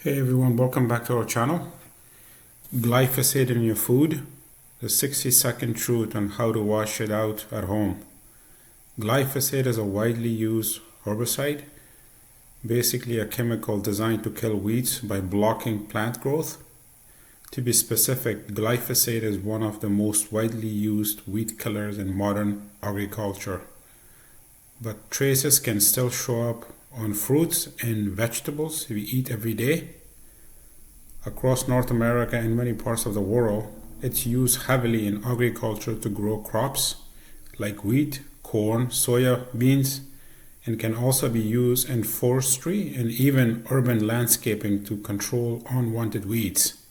Hey everyone, welcome back to our channel. Glyphosate in your food, the 60-second truth on how to wash it out at home. Glyphosate is a widely used herbicide, basically a chemical designed to kill weeds by blocking plant growth. To be specific, glyphosate is one of the most widely used weed killers in modern agriculture. But traces can still show up on fruits and vegetables we eat every day. Across North America and many parts of the world, it's used heavily in agriculture to grow crops like wheat, corn, soya beans, and can also be used in forestry and even urban landscaping to control unwanted weeds.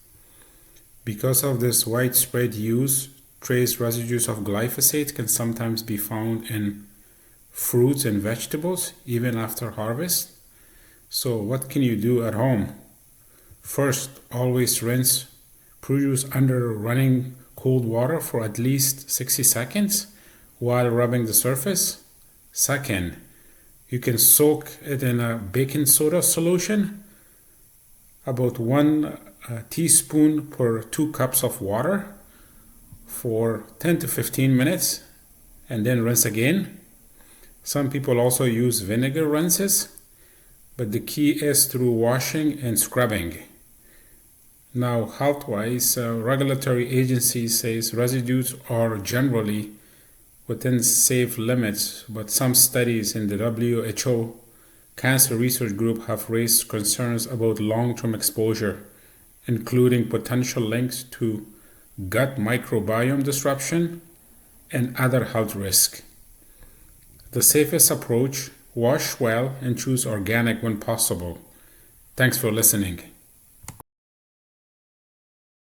Because of this widespread use, trace residues of glyphosate can sometimes be found in fruits and vegetables even after harvest. So what can you do at home? First, always rinse produce under running cold water for at least 60 seconds while rubbing the surface. Second, you can soak it in a baking soda solution, about 1 teaspoon per 2 cups of water for 10 to 15 minutes and then rinse again. Some people also use vinegar rinses, but the key is through washing and scrubbing. Now, health-wise, regulatory agencies say residues are generally within safe limits, but some studies in the WHO Cancer Research Group have raised concerns about long-term exposure, including potential links to gut microbiome disruption and other health risks. The safest approach: wash well and choose organic when possible. Thanks for listening.